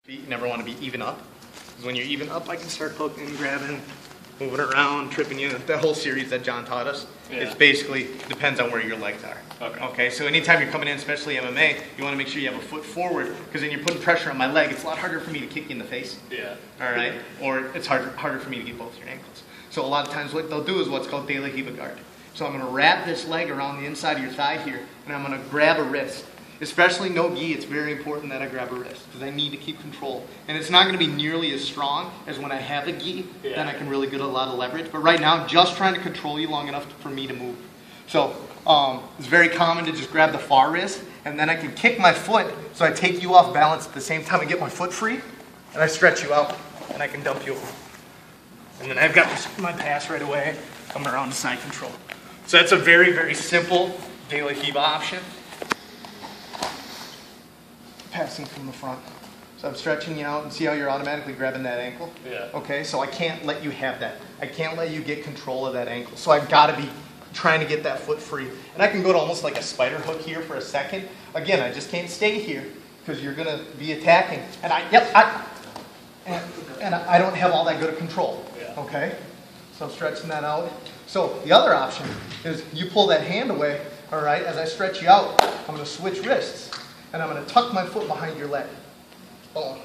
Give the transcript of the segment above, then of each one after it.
You never want to be even up, because when you're even up, I can start hooking, grabbing, moving around, tripping you. The whole series that John taught us, it's basically depends on where your legs are. Okay, so anytime you're coming in, especially MMA, you want to make sure you have a foot forward, because then you're putting pressure on my leg. It's a lot harder for me to kick you in the face. Yeah. All right, or it's harder for me to get both your ankles. So a lot of times what they'll do is what's called de la Riva guard. So I'm going to wrap this leg around the inside of your thigh here, and I'm going to grab a wrist. Especially no gi, it's very important that I grab a wrist because I need to keep control. And it's not going to be nearly as strong as when I have a gi, then I can really get a lot of leverage. But right now, I'm just trying to control you long enough for me to move. So it's very common to just grab the far wrist, and then I can kick my foot so I take you off balance at the same time I get my foot free, and I stretch you out, and I can dump you over. And then I've got my pass right away, coming around to side control. So that's a very, very simple de la Riva option. Passing from the front. So I'm stretching you out, and see how you're automatically grabbing that ankle? Yeah. Okay, so I can't let you have that. I can't let you get control of that ankle. So I've got to be trying to get that foot free. And I can go to almost like a spider hook here for a second. Again, I just can't stay here because you're going to be attacking. And I don't have all that good of control. Yeah. Okay? So I'm stretching that out. So the other option is you pull that hand away, all right? As I stretch you out, I'm going to switch wrists. And I'm going to tuck my foot behind your leg. Boom.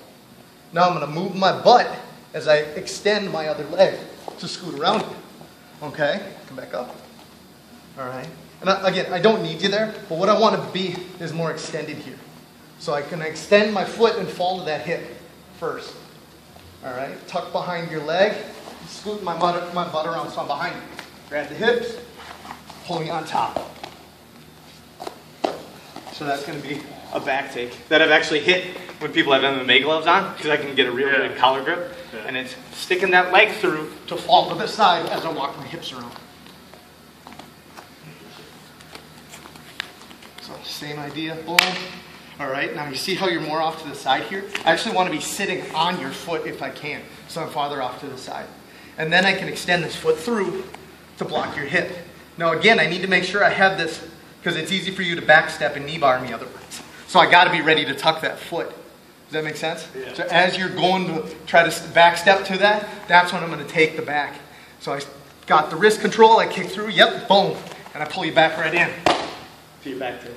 Now I'm going to move my butt as I extend my other leg to scoot around you. Okay? Come back up. All right. And again, I don't need you there, but what I want to be is more extended here. So I can extend my foot and fall to that hip first. All right? Tuck behind your leg. Scoot my butt around so I'm behind you. Grab the hips. Pulling on top. So that's going to be a back take that I've actually hit when people have MMA gloves on, because I can get a real good collar grip. Yeah. And it's sticking that leg through to fall to the side as I walk my hips around. So same idea, boom. All right, now you see how you're more off to the side here? I actually want to be sitting on your foot if I can, so I'm farther off to the side. And then I can extend this foot through to block your hip. Now again, I need to make sure I have this, because it's easy for you to backstep and knee bar me otherwise. So I got to be ready to tuck that foot. Does that make sense? Yeah. So as you're going to try to backstep to that, that's when I'm going to take the back. So I got the wrist control, I kick through, yep, boom, and I pull you back right in. To your back to it.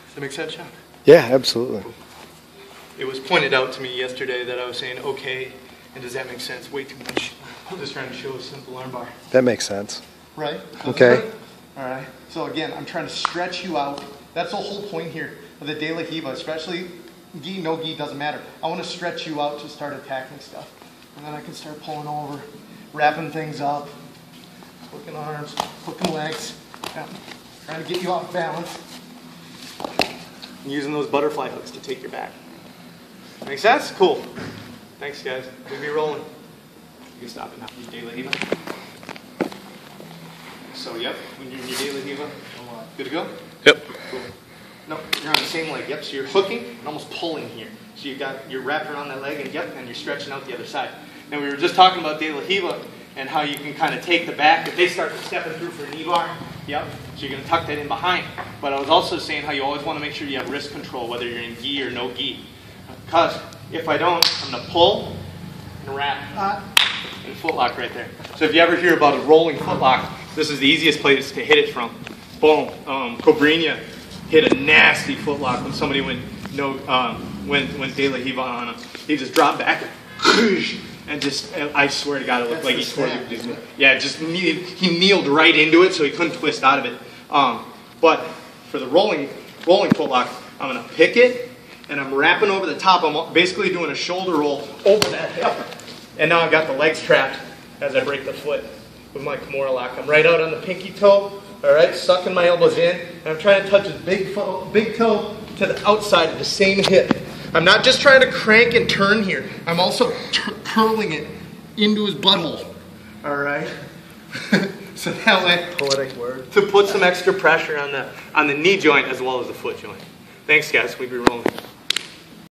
Does that make sense, Sean? Yeah, absolutely. It was pointed out to me yesterday that I was saying, okay, and does that make sense? Way too much. I'm just trying to show a simple arm bar. That makes sense. Right? Okay. All right. So again, I'm trying to stretch you out. That's the whole point here of the de la Riva, especially gi, no gi, doesn't matter. I want to stretch you out to start attacking stuff. And then I can start pulling over, wrapping things up, hooking arms, hooking legs, trying to get you off balance. And using those butterfly hooks to take your back. Make sense? Cool. Thanks, guys. We'll be rolling. You can stop it now. De la Riva. So, yep, when you're in your de la Riva, good to go? Yep. Cool. No, you're on the same leg. Yep, so you're hooking and almost pulling here. So you're wrapped around that leg, and yep, and you're stretching out the other side. Now we were just talking about de la Riva and how you can kind of take the back. If they start stepping through for a knee bar, yep, so you're going to tuck that in behind. But I was also saying how you always want to make sure you have wrist control, whether you're in gi or no gi. Because if I don't, I'm going to pull and wrap and footlock right there. So if you ever hear about a rolling footlock, this is the easiest place to hit it from. Boom. Cobrinha hit a nasty footlock when somebody went went de la Riva on him. He just dropped back and just, I swear to God, it looked like he tore it. Yeah, he kneeled right into it, so he couldn't twist out of it. But for the rolling footlock, I'm going to pick it, and I'm wrapping over the top. I'm basically doing a shoulder roll over that hip. And now I've got the legs trapped as I break the foot with my Kimura lock. I'm right out on the pinky toe. All right, sucking my elbows in, and I'm trying to touch his big toe to the outside of the same hip. I'm not just trying to crank and turn here. I'm also curling it into his butthole. All right, so that way, poetic word, to put some extra pressure on the knee joint as well as the foot joint. Thanks, guys. We'll be rolling.